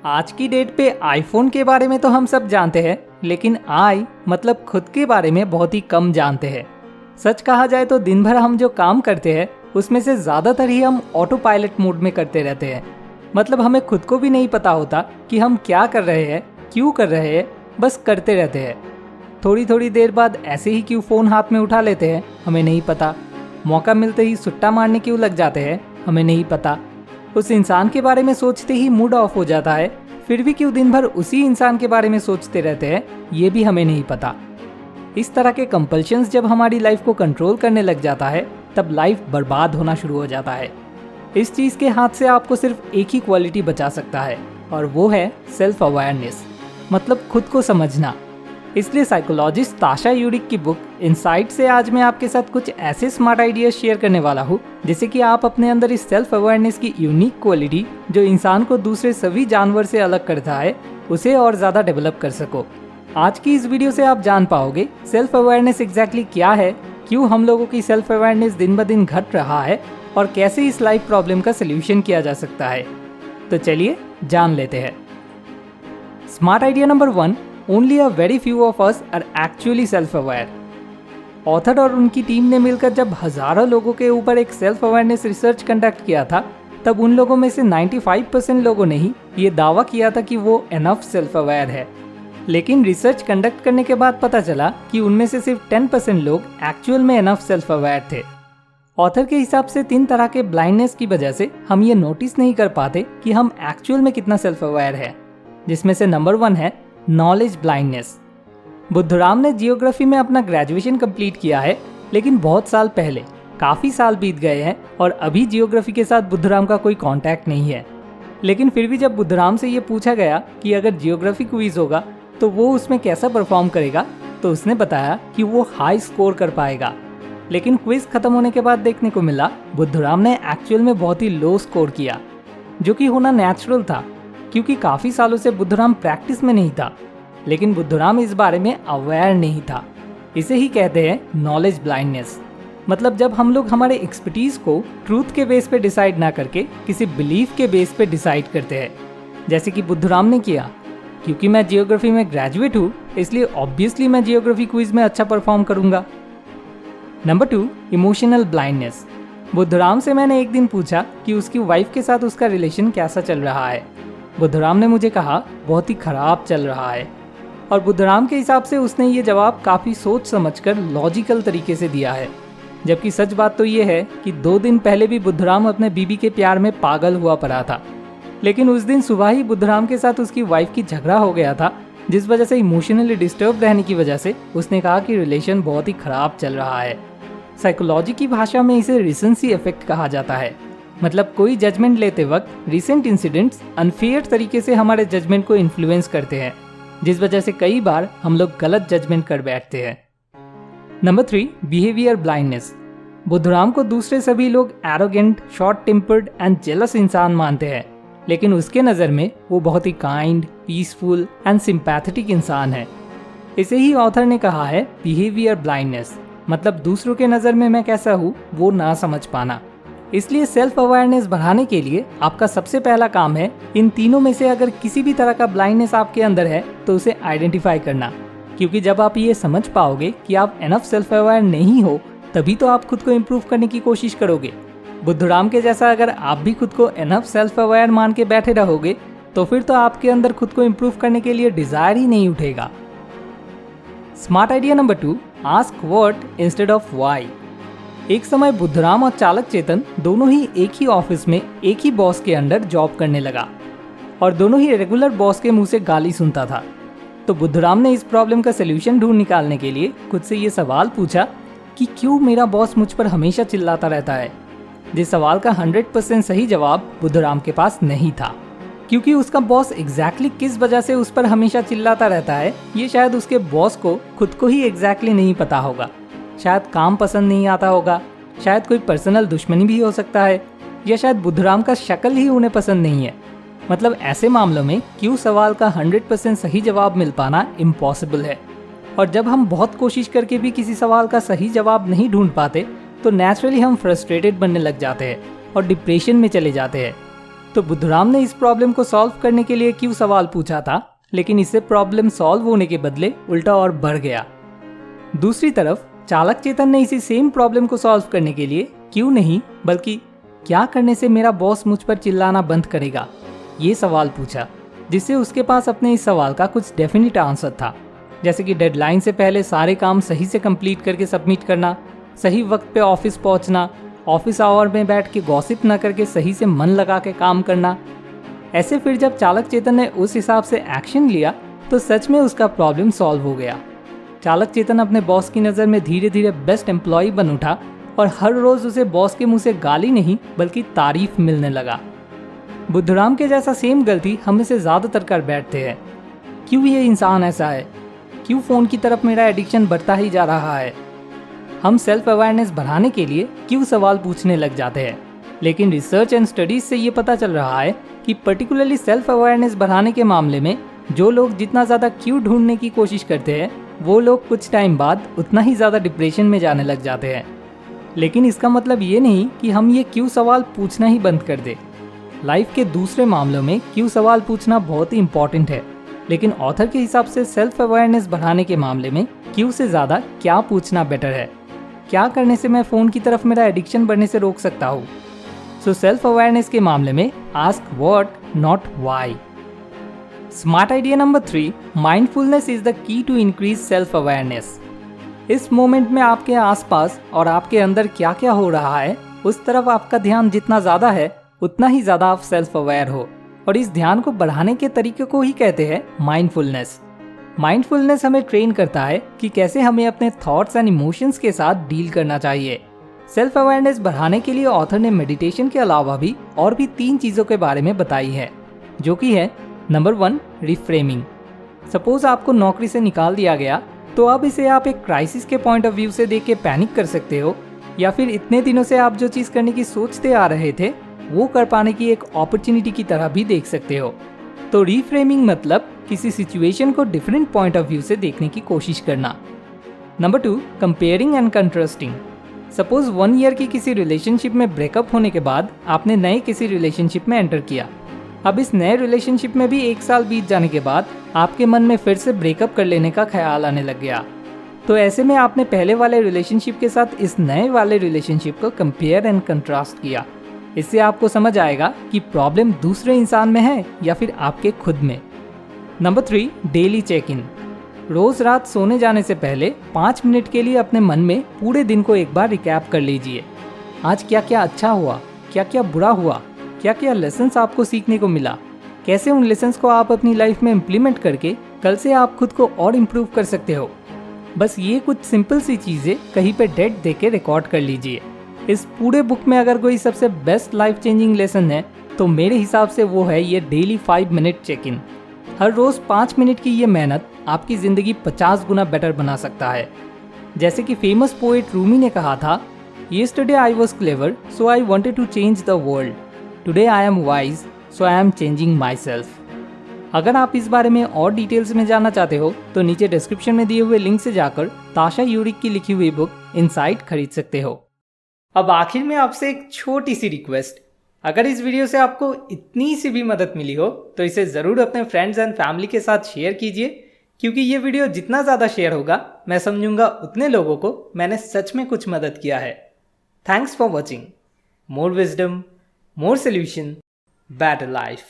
आज की डेट पे आईफोन के बारे में तो हम सब जानते हैं, लेकिन आई मतलब खुद के बारे में बहुत ही कम जानते हैं। सच कहा जाए तो दिन भर हम जो काम करते हैं उसमें से ज़्यादातर ही हम ऑटो पायलट मोड में करते रहते हैं। मतलब हमें खुद को भी नहीं पता होता कि हम क्या कर रहे हैं, क्यों कर रहे हैं, बस करते रहते हैं। थोड़ी थोड़ी देर बाद ऐसे ही क्यों फ़ोन हाथ में उठा लेते हैं हमें नहीं पता। मौका मिलते ही सुट्टा मारने क्यों लग जाते हैं हमें नहीं पता। उस इंसान के बारे में सोचते ही मूड ऑफ हो जाता है, फिर भी क्यों दिन भर उसी इंसान के बारे में सोचते रहते हैं ये भी हमें नहीं पता। इस तरह के कंपल्शंस जब हमारी लाइफ को कंट्रोल करने लग जाता है तब लाइफ बर्बाद होना शुरू हो जाता है। इस चीज़ के हाथ से आपको सिर्फ एक ही क्वालिटी बचा सकता है और वो है सेल्फ अवेयरनेस, मतलब खुद को समझना। इसलिए साइकोलॉजिस्ट ताशा यूरिक की बुक इनसाइट से आज मैं आपके साथ कुछ ऐसे स्मार्ट आइडियाज शेयर करने वाला हूँ जिससे कि आप अपने अंदर इस सेल्फ अवेयरनेस की यूनिक क्वालिटी जो इंसान को दूसरे सभी जानवर से अलग करता है उसे और ज़्यादा डेवलप कर सको। आज की इस वीडियो से आप जान पाओगे सेल्फ अवेयरनेस एग्जैक्टली क्या है, क्यों हम लोगों की सेल्फ अवेयरनेस दिन ब दिन घट रहा है और कैसे इस लाइफ प्रॉब्लम का सोल्यूशन किया जा सकता है। तो चलिए जान लेते हैं। Smart idea number 1, only a very few of us are actually self aware. Author और उनकी टीम ने मिलकर जब हजारों लोगों के ऊपर एक सेल्फ अवेयरनेस रिसर्च कंडक्ट किया था तब उन लोगों में से 95% लोगों ने ही ये दावा किया था कि वो एनफ सेल्फ अवेयर है। लेकिन रिसर्च कंडक्ट करने के बाद पता चला कि उनमें से सिर्फ 10% लोग एक्चुअल में एनफ सेल्फ अवेयर थे। ऑथर के हिसाब से 3 तरह के ब्लाइंडनेस की वजह से हम ये नोटिस नहीं कर पाते कि हम एक्चुअल में कितना सेल्फ अवेयर है, जिसमें से नंबर 1 है नॉलेज ब्लाइंडनेस। बुद्धराम ने जियोग्राफी में अपना ग्रेजुएशन कंप्लीट किया है, लेकिन बहुत साल पहले, काफ़ी साल बीत गए हैं और अभी जियोग्राफी के साथ बुद्धराम का कोई कांटेक्ट नहीं है। लेकिन फिर भी जब बुद्धराम से ये पूछा गया कि अगर जियोग्राफी क्विज होगा तो वो उसमें कैसा परफॉर्म करेगा, तो उसने बताया कि वो हाई स्कोर कर पाएगा। लेकिन क्विज खत्म होने के बाद देखने को मिला बुद्धराम ने एक्चुअल में बहुत ही लो स्कोर किया, जो कि होना नेचुरल था क्योंकि काफ़ी सालों से बुद्धराम प्रैक्टिस में नहीं था। लेकिन बुद्धराम इस बारे में अवेयर नहीं था। इसे ही कहते हैं नॉलेज ब्लाइंडनेस। मतलब जब हम लोग हमारे एक्सपर्टीज को ट्रूथ के बेस पे डिसाइड ना करके किसी बिलीफ के बेस पे डिसाइड करते हैं, जैसे कि बुद्धराम ने किया। क्योंकि मैं जियोग्राफी में ग्रेजुएट हूँ इसलिए ऑब्वियसली मैं जियोग्राफी क्विज में अच्छा परफॉर्म करूंगा। Number 2, emotional blindness. बुद्धराम से मैंने एक दिन पूछा कि उसकी वाइफ के साथ उसका रिलेशन कैसा चल रहा है। बुद्धराम ने मुझे कहा बहुत ही खराब चल रहा है। और बुद्धराम के हिसाब से उसने ये जवाब काफ़ी सोच समझकर लॉजिकल तरीके से दिया है। जबकि सच बात तो ये है कि 2 दिन पहले भी बुद्धराम अपने बीबी के प्यार में पागल हुआ पड़ा था। लेकिन उस दिन सुबह ही बुद्धराम के साथ उसकी वाइफ की झगड़ा हो गया था, जिस वजह से इमोशनली डिस्टर्ब रहने की वजह से उसने कहा कि रिलेशन बहुत ही खराब चल रहा है। साइकोलॉजी की भाषा में इसे रिसेंसी इफेक्ट कहा जाता है। मतलब कोई जजमेंट लेते वक्त रिसेंट इंसिडेंट्स अनफेयर तरीके से हमारे जजमेंट को इन्फ्लुएंस करते हैं, जिस वजह से कई बार हम लोग गलत जजमेंट कर बैठते हैं। Number 3, behaviour blindness. बुद्धराम को दूसरे सभी लोग arrogant, short tempered and jealous इंसान मानते हैं, लेकिन उसके नज़र में वो बहुत ही काइंड, पीसफुल एंड सिंपैथेटिक इंसान है। इसे ही ऑथर ने कहा है बिहेवियर ब्लाइंडनेस, मतलब दूसरों के नज़र में मैं कैसा हूँ वो ना समझ पाना। इसलिए सेल्फ अवेयरनेस बढ़ाने के लिए आपका सबसे पहला काम है इन तीनों में से अगर किसी भी तरह का ब्लाइंडनेस आपके अंदर है तो उसे आइडेंटिफाई करना। क्योंकि जब आप ये समझ पाओगे कि आप एनफ सेल्फ अवेयर नहीं हो तभी तो आप खुद को इम्प्रूव करने की कोशिश करोगे। बुद्धराम के जैसा अगर आप भी खुद को एनफ सेल्फ अवेयर मान के बैठे रहोगे तो फिर तो आपके अंदर खुद को इम्प्रूव करने के लिए डिजायर ही नहीं उठेगा। Smart idea number 2, ask what instead of why. एक समय बुद्धराम और चालक चेतन दोनों ही एक ही ऑफिस में एक ही बॉस के अंडर जॉब करने लगा और दोनों ही रेगुलर बॉस के मुंह से गाली सुनता था। तो बुद्धराम ने इस प्रॉब्लम का सलूशन ढूंढ निकालने के लिए खुद से ये सवाल पूछा कि क्यों मेरा बॉस मुझ पर हमेशा चिल्लाता रहता है। जिस सवाल का 100% सही जवाब बुद्धराम के पास नहीं था, क्योंकि उसका बॉस एग्जैक्टली किस वजह से उस पर हमेशा चिल्लाता रहता है ये शायद उसके बॉस को खुद को ही एग्जैक्टली नहीं पता होगा। शायद काम पसंद नहीं आता होगा, शायद कोई पर्सनल दुश्मनी भी हो सकता है, या शायद बुद्धराम का शक्ल ही उन्हें पसंद नहीं है। मतलब ऐसे मामलों में क्यों सवाल का 100% सही जवाब मिल पाना इम्पॉसिबल है। और जब हम बहुत कोशिश करके भी किसी सवाल का सही जवाब नहीं ढूंढ पाते तो नेचुरली हम फ्रस्ट्रेटेड बनने लग जाते हैं और डिप्रेशन में चले जाते हैं। तो बुद्धराम ने इस प्रॉब्लम को सॉल्व करने के लिए क्यों सवाल पूछा था, लेकिन इससे प्रॉब्लम सॉल्व होने के बदले उल्टा और बढ़ गया। दूसरी तरफ चालक चेतन ने इसी सेम प्रॉब्लम को सॉल्व करने के लिए क्यों नहीं बल्कि क्या करने से मेरा बॉस मुझ पर चिल्लाना बंद करेगा, ये सवाल पूछा, जिससे उसके पास अपने इस सवाल का कुछ डेफिनेट आंसर था। जैसे कि डेडलाइन से पहले सारे काम सही से कंप्लीट करके सबमिट करना, सही वक्त पे ऑफिस पहुंचना, ऑफिस आवर में बैठ के गॉसिप न करके सही से मन लगा के काम करना। ऐसे फिर जब चालक चेतन ने उस हिसाब से एक्शन लिया तो सच में उसका प्रॉब्लम सॉल्व हो गया। चालक चेतन अपने बॉस की नज़र में धीरे धीरे बेस्ट एम्प्लॉय बन उठा और हर रोज उसे बॉस के मुंह से गाली नहीं बल्कि तारीफ मिलने लगा। बुद्धराम के जैसा सेम गलती हम में से ज़्यादातर कर बैठते हैं। क्यों ये इंसान ऐसा है? क्यों फ़ोन की तरफ मेरा एडिक्शन बढ़ता ही जा रहा है? हम सेल्फ अवेयरनेस बढ़ाने के लिए क्यों सवाल पूछने लग जाते हैं? लेकिन रिसर्च एंड स्टडीज से ये पता चल रहा है कि पर्टिकुलरली सेल्फ अवेयरनेस बढ़ाने के मामले में जो लोग जितना ज़्यादा क्यों ढूंढने की कोशिश करते हैं वो लोग कुछ टाइम बाद उतना ही ज़्यादा डिप्रेशन में जाने लग जाते हैं। लेकिन इसका मतलब ये नहीं कि हम ये क्यों सवाल पूछना ही बंद कर दे। लाइफ के दूसरे मामलों में क्यों सवाल पूछना बहुत ही इंपॉर्टेंट है, लेकिन ऑथर के हिसाब से सेल्फ अवेयरनेस बढ़ाने के मामले में क्यों से ज़्यादा क्या पूछना बेटर है। क्या करने से मैं फ़ोन की तरफ मेरा एडिक्शन बढ़ने से रोक सकता हूँ? सो सेल्फ अवेयरनेस के मामले में ask what not why. Smart idea number 3, mindfulness is the key to increase self awareness. इस मोमेंट में आपके आसपास और आपके अंदर क्या क्या हो रहा है उस तरफ आपका ध्यान जितना ज़्यादा है उतना ही ज़्यादा आप सेल्फ अवेयर हो, और इस ध्यान को बढ़ाने के तरीके को ही कहते हैं माइंडफुलनेस। माइंडफुलनेस हमें ट्रेन करता है कि कैसे हमें अपने थॉट्स एंड इमोशंस के साथ डील करना चाहिए। सेल्फ अवेयरनेस बढ़ाने के लिए ऑथर ने मेडिटेशन के अलावा भी और भी 3 चीज़ों के बारे में बताई है, जो कि है नंबर 1, रिफ्रेमिंग। सपोज आपको नौकरी से निकाल दिया गया तो अब इसे आप एक क्राइसिस के पॉइंट ऑफ व्यू से देख के पैनिक कर सकते हो, या फिर इतने दिनों से आप जो चीज़ करने की सोचते आ रहे थे वो कर पाने की एक अपॉर्चुनिटी की तरह भी देख सकते हो। तो रिफ्रेमिंग मतलब किसी सिचुएशन को डिफरेंट पॉइंट ऑफ व्यू से देखने की कोशिश करना। Number 2, comparing and contrasting. Suppose 1 year की किसी रिलेशनशिप में ब्रेकअप होने के बाद आपने नए किसी रिलेशनशिप में एंटर किया। अब इस नए रिलेशनशिप में भी 1 साल बीत जाने के बाद आपके मन में फिर से ब्रेकअप कर लेने का ख्याल आने लग गया। तो ऐसे में आपने पहले वाले रिलेशनशिप के साथ इस नए वाले रिलेशनशिप को कंपेयर एंड कंट्रास्ट किया। इससे आपको समझ आएगा कि प्रॉब्लम दूसरे इंसान में है या फिर आपके खुद में। Number 3, daily check in. रोज रात सोने जाने से पहले 5 मिनट के लिए अपने मन में पूरे दिन को एक बार रिकैप कर लीजिए। आज क्या क्या अच्छा हुआ, क्या क्या बुरा हुआ, क्या क्या लेसन्स आपको सीखने को मिला, कैसे उन लेसन्स को आप अपनी लाइफ में इम्प्लीमेंट करके कल से आप खुद को और इम्प्रूव कर सकते हो। बस ये कुछ सिंपल सी चीज़ें कहीं पे डेट दे के रिकॉर्ड कर लीजिए। इस पूरे बुक में अगर कोई सबसे बेस्ट लाइफ चेंजिंग लेसन है तो मेरे हिसाब से वो है ये डेली 5 मिनट चेक इन। हर रोज़ 5 मिनट की ये मेहनत आपकी ज़िंदगी 50 गुना बेटर बना सकता है। जैसे कि फेमस पोएट रूमी ने कहा था, yesterday I was clever so I wanted to change the world, today I am wise so I am changing myself. अगर आप इस बारे में और डिटेल्स में जानना चाहते हो तो नीचे डिस्क्रिप्शन में दिए हुए लिंक से जाकर ताशा यूरिक की लिखी हुई बुक इनसाइट खरीद सकते हो। अब आखिर में आपसे एक छोटी सी रिक्वेस्ट, अगर इस वीडियो से आपको इतनी सी भी मदद मिली हो तो इसे ज़रूर अपने फ्रेंड्स एंड फैमिली के साथ शेयर कीजिए, क्योंकि ये वीडियो जितना ज़्यादा शेयर होगा मैं समझूंगा उतने लोगों को मैंने सच में कुछ मदद किया है। Thanks for watching. More wisdom, more solution, better life.